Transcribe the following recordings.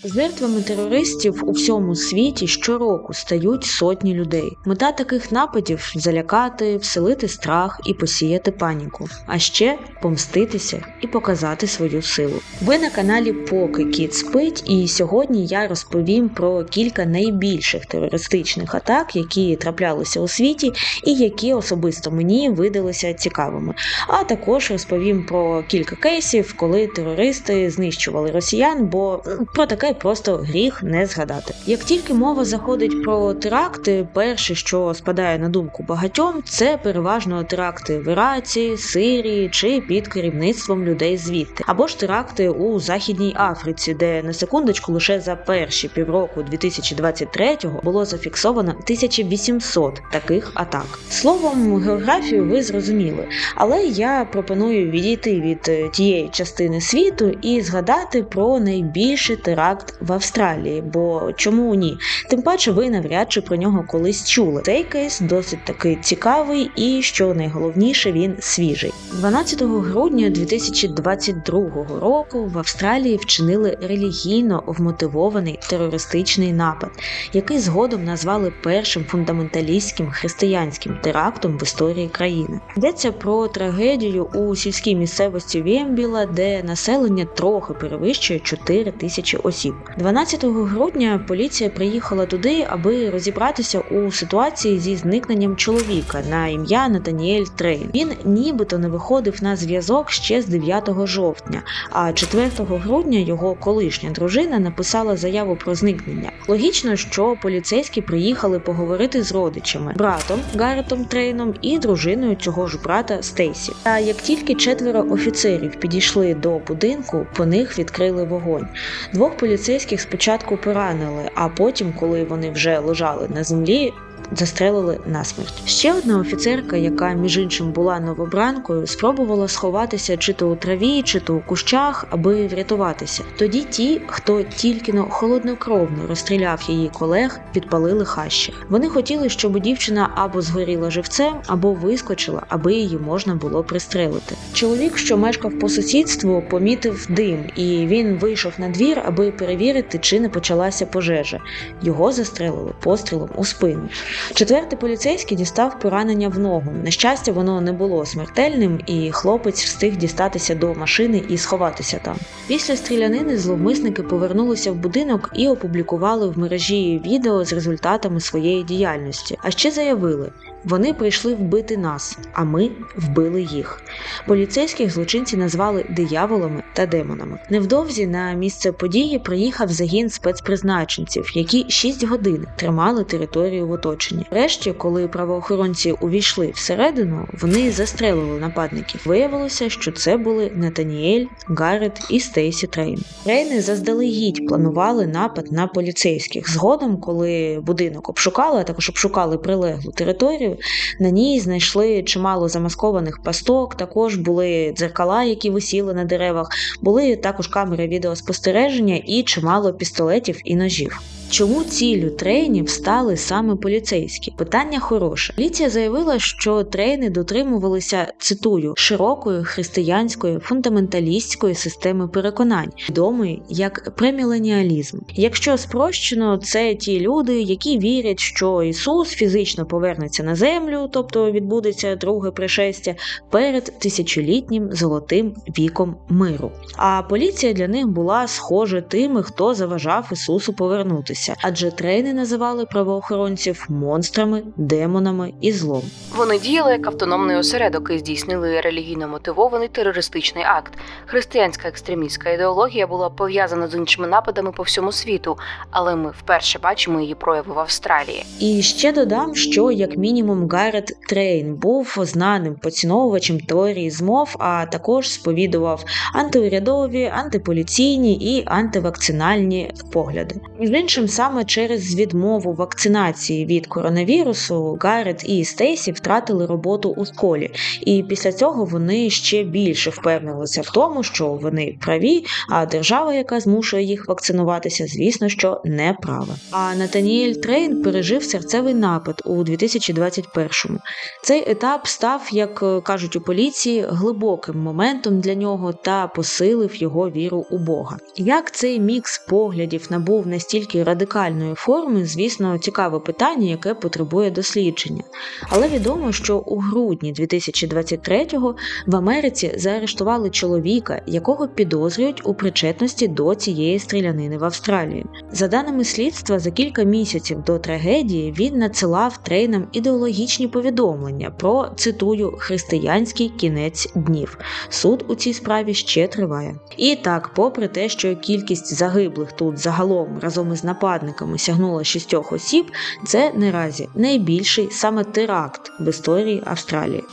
Жертвами терористів у всьому світі щороку стають сотні людей. Мета таких нападів – залякати, вселити страх і посіяти паніку. А ще помститися і показати свою силу. Ви на каналі «Поки кіт спить», і сьогодні я розповім про кілька найбільших терористичних атак, які траплялися у світі і які особисто мені видалися цікавими. А також розповім про кілька кейсів, коли терористи знищували росіян, бо про таке просто гріх не згадати. Як тільки мова заходить про теракти, перше, що спадає на думку багатьом, це переважно теракти в Іраці, Сирії чи під керівництвом людей звідти. Або ж теракти у Західній Африці, де, на секундочку, лише за перші півроку 2023-го було зафіксовано 1800 таких атак. Словом, географію ви зрозуміли, але я пропоную відійти від тієї частини світу і згадати про найбільший теракт в Австралії, бо чому ні? Тим паче ви навряд чи про нього колись чули. Цей кейс досить таки цікавий і, що найголовніше, він свіжий. 12 грудня 2022 року в Австралії вчинили релігійно вмотивований терористичний напад, який згодом назвали першим фундаменталістським християнським терактом в історії країни. Йдеться про трагедію у сільській місцевості Вємбіла, де населення трохи перевищує 4 тисячі осіб. 12 грудня поліція приїхала туди, аби розібратися у ситуації зі зникненням чоловіка на ім'я Натаніель Трейн. Він нібито не виходив на зв'язок ще з 9 жовтня, а 4 грудня його колишня дружина написала заяву про зникнення. Логічно, що поліцейські приїхали поговорити з родичами, братом Гаретом Трейном і дружиною цього ж брата Стейсі. Та як тільки 4 офіцерів підійшли до будинку, по них відкрили вогонь. 2 поліцейських спочатку поранили, а потім, коли вони вже лежали на землі, застрелили насмерть. Ще одна офіцерка, яка між іншим була новобранкою, спробувала сховатися чи то у траві, чи то у кущах, аби врятуватися. Тоді ті, хто тільки-но холоднокровно розстріляв її колег, підпалили хащі. Вони хотіли, щоб дівчина або згоріла живцем, або вискочила, аби її можна було пристрелити. Чоловік, що мешкав по сусідству, помітив дим, і він вийшов на двір, аби перевірити, чи не почалася пожежа. Його застрелили пострілом у спину. 4-й поліцейський дістав поранення в ногу. На щастя, воно не було смертельним, і хлопець встиг дістатися до машини і сховатися там. Після стрілянини зловмисники повернулися в будинок і опублікували в мережі відео з результатами своєї діяльності. А ще заявили: вони прийшли вбити нас, а ми вбили їх. Поліцейських злочинці назвали дияволами та демонами. Невдовзі на місце події приїхав загін спецпризначенців, які 6 годин тримали територію в оточенні. Врешті, коли правоохоронці увійшли всередину, вони застрелили нападників. Виявилося, що це були Натаніель, Гарет і Стейсі Трейн. Трейни заздалегідь планували напад на поліцейських. Згодом, коли будинок обшукали, а також обшукали прилеглу територію, на ній знайшли чимало замаскованих пасток, також були дзеркала, які висіли на деревах, були також камери відеоспостереження і чимало пістолетів і ножів. Чому ціллю Трейнів стали саме поліцейські? Питання хороше. Поліція заявила, що Трейни дотримувалися, цитую, широкої християнської фундаменталістської системи переконань, відомої як преміленіалізм. Якщо спрощено, це ті люди, які вірять, що Ісус фізично повернеться на землю, тобто відбудеться друге пришестя, перед тисячолітнім золотим віком миру. А поліція для них була схожа тими, хто заважав Ісусу повернутися. Адже Трейни називали правоохоронців монстрами, демонами і злом. Вони діяли як автономний осередок і здійснили релігійно мотивований терористичний акт. Християнська екстремістська ідеологія була пов'язана з іншими нападами по всьому світу, але ми вперше бачимо її прояви в Австралії. І ще додам, що як мінімум Гарет Трейн був знаним поціновувачем теорії змов, а також сповідував антиурядові, антиполіційні і антивакцинальні погляди. Між іншим, Потім саме через відмову вакцинації від коронавірусу Гаррет і Стейсі втратили роботу у школі. І після цього вони ще більше впевнилися в тому, що вони праві, а держава, яка змушує їх вакцинуватися, звісно, що не права. А Натаніель Трейн пережив серцевий напад у 2021-му. Цей етап став, як кажуть у поліції, глибоким моментом для нього та посилив його віру у Бога. Як цей мікс поглядів набув настільки радикальної форми, звісно, цікаве питання, яке потребує дослідження. Але відомо, що у грудні 2023-го в Америці заарештували чоловіка, якого підозрюють у причетності до цієї стрілянини в Австралії. За даними слідства, за кілька місяців до трагедії він надсилав Трейнам ідеологічні повідомлення про, цитую, «християнський кінець днів». Суд у цій справі ще триває. І так, попри те, що кількість загиблих тут загалом разом із нападниками сягнула 6 осіб, це наразі найбільший саме теракт в історії Австралії.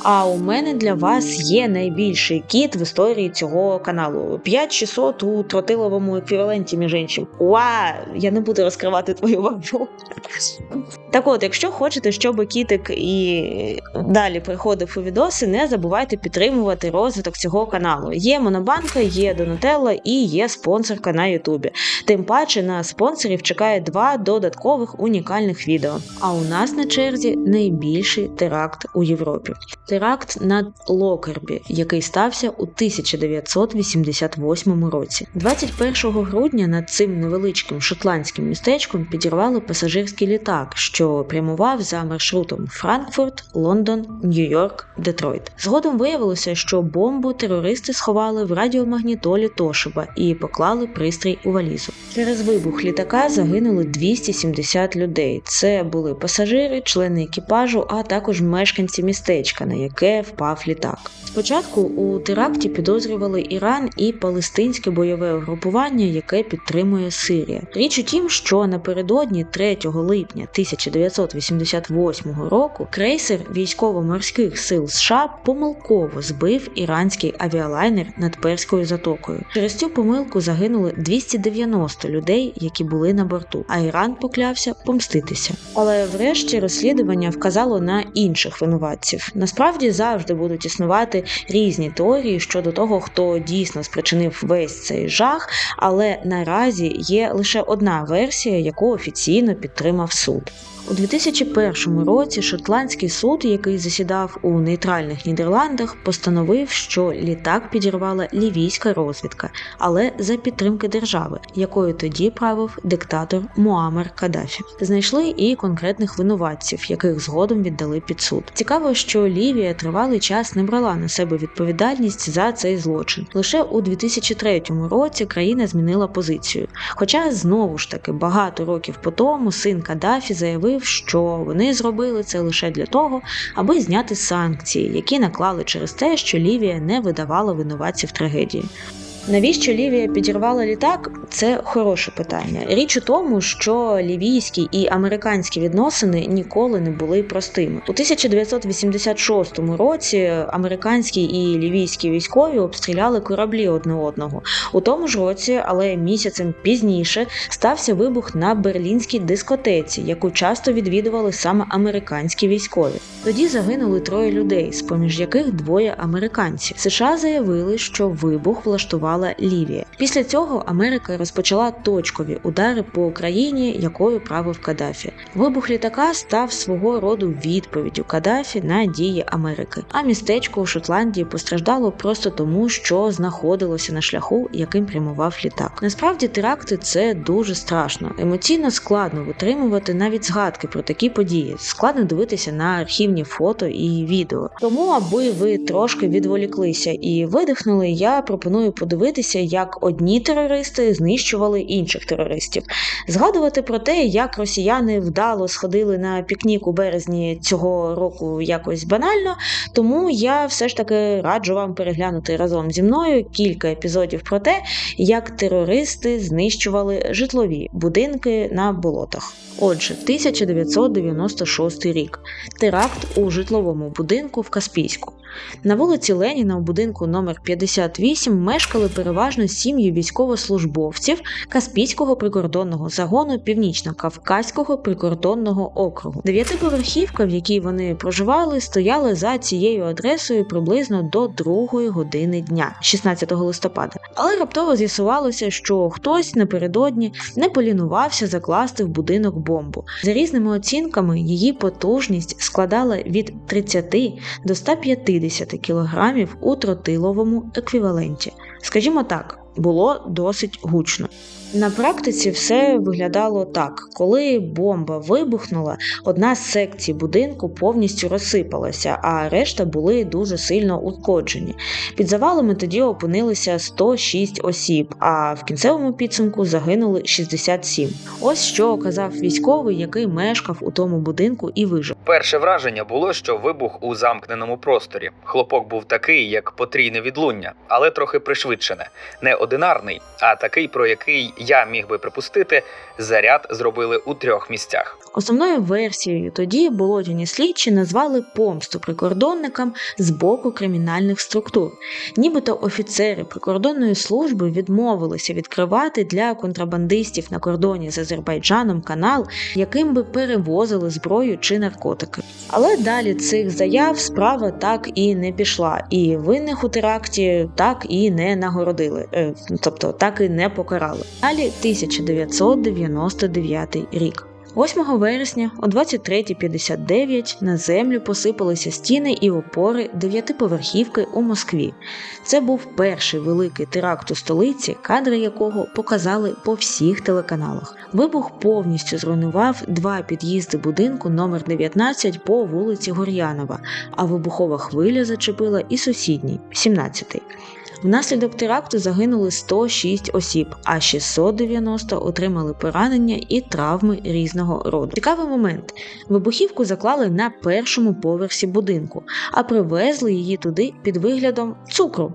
А у мене для вас є найбільший кіт в історії цього каналу. 5600 у тротиловому еквіваленті, між іншим. Я не буду розкривати твою вагу. Так от, якщо хочете, щоб кітик і далі приходив у відоси, не забувайте підтримувати розвиток цього каналу. Є Монобанка, є Донателло і є спонсорка на Ютубі. Тим паче на спонсорів чекає 2 додаткових унікальних відео. А у нас на черзі найбільший теракт у Європі. Теракт над Локербі, який стався у 1988 році. 21 грудня над цим невеличким шотландським містечком підірвали пасажирський літак, що прямував за маршрутом Франкфурт, Лондон, Нью-Йорк, Детройт. Згодом виявилося, що бомбу терористи сховали в радіомагнітолі Тошиба і поклали пристрій у валізу. Через вибух літака загинули 270 людей. Це були пасажири, члени екіпажу, а також мешканці містечка, на яке впав літак. Спочатку у теракті підозрювали Іран і палестинське бойове угрупування, яке підтримує Сирія. Річ у тім, що напередодні 3 липня 1988 року крейсер військово-морських сил США помилково збив іранський авіалайнер над Перською затокою. Через цю помилку загинули 290 людей, які були на борту, а Іран поклявся помститися. Але врешті розслідування вказало на інших винуватців. Насправді завжди будуть існувати різні теорії щодо того, хто дійсно спричинив весь цей жах, але наразі є лише одна версія, яку офіційно підтримав суд. У 2001 році шотландський суд, який засідав у нейтральних Нідерландах, постановив, що літак підірвала лівійська розвідка, але за підтримки держави, якою тоді правив диктатор Муаммар Каддафі. Знайшли і конкретних винуватців, яких згодом віддали під суд. Цікаво, що Лівія тривалий час не брала на себе відповідальність за цей злочин. Лише у 2003 році країна змінила позицію. Хоча, знову ж таки, багато років по тому син Каддафі заявив, що вони зробили це лише для того, аби зняти санкції, які наклали через те, що Лівія не видавала винуватців трагедії. Навіщо Лівія підірвала літак? Це хороше питання. Річ у тому, що лівійські і американські відносини ніколи не були простими. У 1986 році американські і лівійські військові обстріляли кораблі одне одного. У тому ж році, але місяцем пізніше, стався вибух на берлінській дискотеці, яку часто відвідували саме американські військові. Тоді загинули 3 людей, з-поміж яких 2 американці. США заявили, що вибух влаштував Лівія. Після цього Америка розпочала точкові удари по країні, якою правив Каддафі. Вибух літака став свого роду відповіддю Каддафі на дії Америки. А містечко у Шотландії постраждало просто тому, що знаходилося на шляху, яким прямував літак. Насправді теракти – це дуже страшно. Емоційно складно витримувати навіть згадки про такі події. Складно дивитися на архівні фото і відео. Тому, аби ви трошки відволіклися і видихнули, я пропоную подивитися, як одні терористи знищували інших терористів. Згадувати про те, як росіяни вдало сходили на пікнік у березні цього року якось банально, тому я все ж таки раджу вам переглянути разом зі мною кілька епізодів про те, як терористи знищували житлові будинки на болотах. Отже, 1996 рік. Теракт у житловому будинку в Каспійську. На вулиці Леніна у будинку номер 58 мешкали переважно сім'ї військовослужбовців Каспійського прикордонного загону Північно-Кавказького прикордонного округу. Дев'ятиповерхівка, в якій вони проживали, стояла за цією адресою приблизно до 2 години дня, 16 листопада. Але раптово з'ясувалося, що хтось напередодні не полінувався закласти в будинок бомбу. За різними оцінками, її потужність складала від 30 до 150 кілограмів у тротиловому еквіваленті. Скажімо так, було досить гучно. На практиці все виглядало так. Коли бомба вибухнула, одна з секцій будинку повністю розсипалася, а решта були дуже сильно ушкоджені. Під завалами тоді опинилися 106 осіб, а в кінцевому підсумку загинули 67. Ось що казав військовий, який мешкав у тому будинку і вижив. Перше враження було, що вибух у замкненому просторі. Хлопок був такий, як потрійне відлуння, але трохи пришвидшене. Не одинарний, а такий, про який я міг би припустити, заряд зробили у 3 місцях. Основною версією тоді болотяні слідчі назвали помсту прикордонникам з боку кримінальних структур. Нібито офіцери прикордонної служби відмовилися відкривати для контрабандистів на кордоні з Азербайджаном канал, яким би перевозили зброю чи наркотики. Але далі цих заяв справа так і не пішла, і винних у теракті так і не нагородили, тобто так і не покарали. Далі 1999 рік. 8 вересня о 23:59 на землю посипалися стіни і опори 9-поверхівки у Москві. Це був перший великий теракт у столиці, кадри якого показали по всіх телеканалах. Вибух повністю зруйнував 2 під'їзди будинку номер 19 по вулиці Гур'янова, а вибухова хвиля зачепила і сусідній, 17-й. Внаслідок теракту загинули 106 осіб, а 690 отримали поранення і травми різного роду. Цікавий момент. Вибухівку заклали на 1-му поверсі будинку, а привезли її туди під виглядом цукру.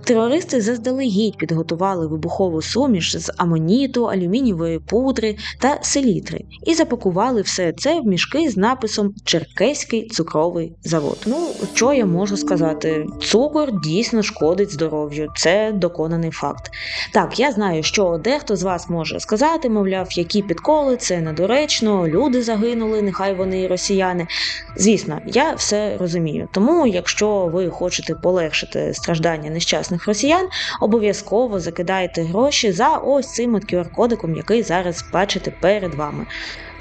Терористи заздалегідь підготували вибухову суміш з амоніту, алюмінієвої пудри та селітри і запакували все це в мішки з написом «Черкеський цукровий завод». Що я можу сказати? Цукор дійсно шкодить здоров'ю. Це доконаний факт. Так, я знаю, що дехто з вас може сказати, мовляв, які підколи, це недоречно, люди загинули, нехай вони і росіяни. Звісно, я все розумію. Тому, якщо ви хочете полегшити страждання нещасних росіян, обов'язково закидайте гроші за ось цим QR-кодиком, який зараз бачите перед вами.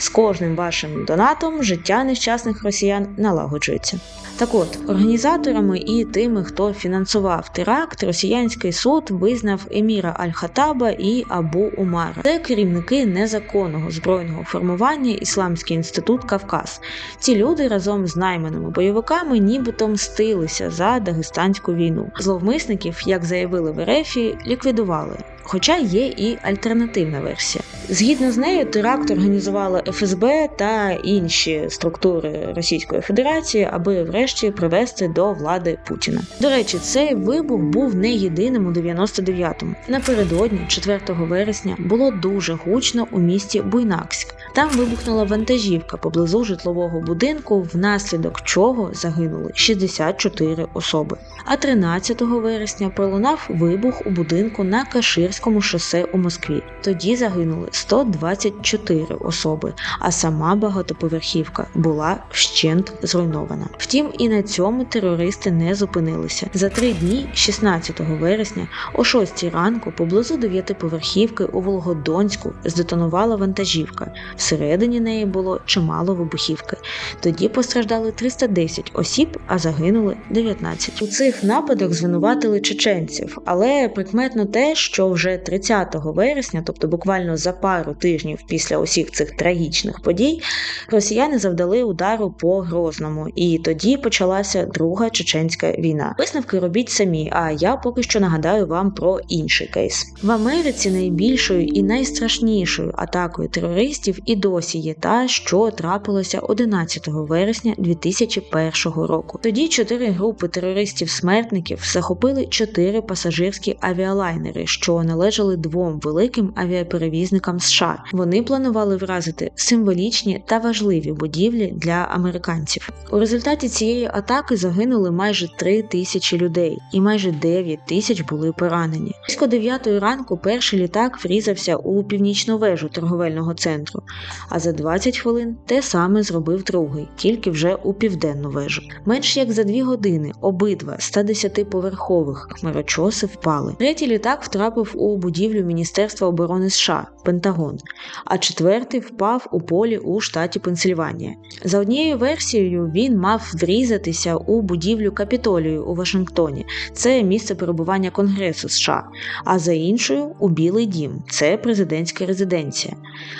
З кожним вашим донатом життя нещасних росіян налагоджується. Так от, організаторами і тими, хто фінансував теракт, росіянський суд визнав еміра Аль-Хатаба і Абу Умара. Це керівники незаконного збройного формування Ісламський інститут Кавказ. Ці люди разом з найманими бойовиками нібито мстилися за Дагестанську війну. Зловмисників, як заявили в РФ, ліквідували. Хоча є і альтернативна версія. Згідно з нею, теракт організувала ФСБ та інші структури Російської Федерації, аби врешті привести до влади Путіна. До речі, цей вибух був не єдиним у 99-му. Напередодні, 4 вересня, було дуже гучно у місті Буйнакськ. Там вибухнула вантажівка поблизу житлового будинку, внаслідок чого загинули 64 особи. А 13 вересня пролунав вибух у будинку на Каширському шосе у Москві. Тоді загинули 124 особи, а сама багатоповерхівка була вщент зруйнована. Втім, і на цьому терористи не зупинилися. За 3 дні, 16 вересня, о 6 ранку, поблизу 9-поверхівки у Волгодонську здетонувала вантажівка. Всередині неї було чимало вибухівки. Тоді постраждали 310 осіб, а загинули 19. У цих нападах звинуватили чеченців, але прикметно те, що вже 30 вересня, тобто буквально за пару тижнів після усіх цих трагічних подій, росіяни завдали удару по Грозному, і тоді почалася Друга чеченська війна. Висновки робіть самі, а я поки що нагадаю вам про інший кейс. В Америці найбільшою і найстрашнішою атакою терористів і досі є та, що трапилося 11 вересня 2001 року. Тоді 4 групи терористів-смертників захопили 4 пасажирські авіалайнери, що належали двом великим авіаперевізникам США. Вони планували вразити символічні та важливі будівлі для американців. У результаті цієї атаки загинули майже 3000 людей і майже 9000 були поранені. Близько 9 ранку перший літак врізався у північну вежу торговельного центру, а за 20 хвилин те саме зробив другий, тільки вже у південну вежу. Менш як за 2 години обидва 110-поверхових хмарочоси впали. Третій літак втрапив у будівлю Міністерства оборони США – Пентагон, а четвертий впав у полі у штаті Пенсильванія. За однією версією, він мав врізатися у будівлю Капітолію у Вашингтоні – це місце перебування Конгресу США, а за іншою – у Білий дім – це президентська резиденція.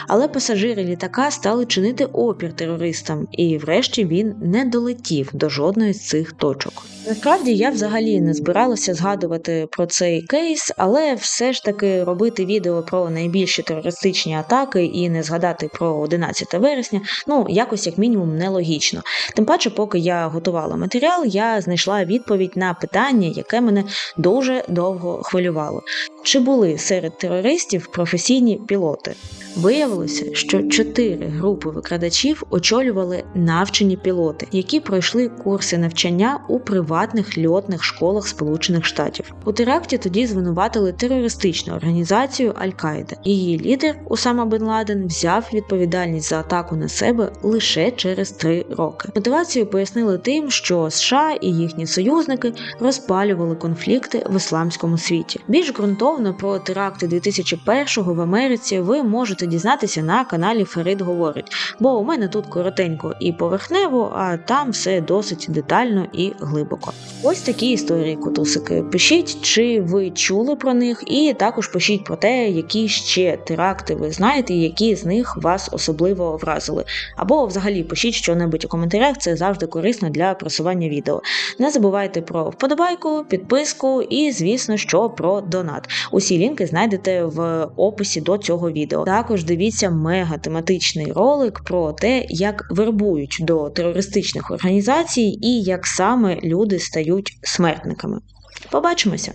Але пасажири літака стали чинити опір терористам, і врешті він не долетів до жодної з цих точок. Насправді, я взагалі не збиралася згадувати про цей кейс, але все ж таки робити відео про найбільші терористичні атаки і не згадати про 11 вересня, якось як мінімум нелогічно. Тим паче, поки я готувала матеріал, я знайшла відповідь на питання, яке мене дуже довго хвилювало. Чи були серед терористів професійні пілоти? Виявилося, що 4 групи викрадачів очолювали навчені пілоти, які пройшли курси навчання у приватних льотних школах Сполучених Штатів. У теракті тоді звинуватили терористичну організацію Аль-Каїда. Її лідер Усама бен Ладен взяв відповідальність за атаку на себе лише через 3 роки. Мотивацію пояснили тим, що США і їхні союзники розпалювали конфлікти в ісламському світі. Більш ґрунтовно про теракти 2001-го в Америці ви можете дізнатися на каналі Ферид говорить, бо у мене тут коротенько і поверхнево, а там все досить детально і глибоко. Ось такі історії, кутусики. Пишіть, чи ви чули про них, і також пишіть про те, які ще теракти ви знаєте, і які з них вас особливо вразили. Або взагалі пишіть що-небудь у коментарях, це завжди корисно для просування відео. Не забувайте про вподобайку, підписку і, звісно, що про донат. Усі лінки знайдете в описі до цього відео. Також дивіться мега-тематичний ролик про те, як вербують до терористичних організацій і як саме люди стають смертниками. Побачимося!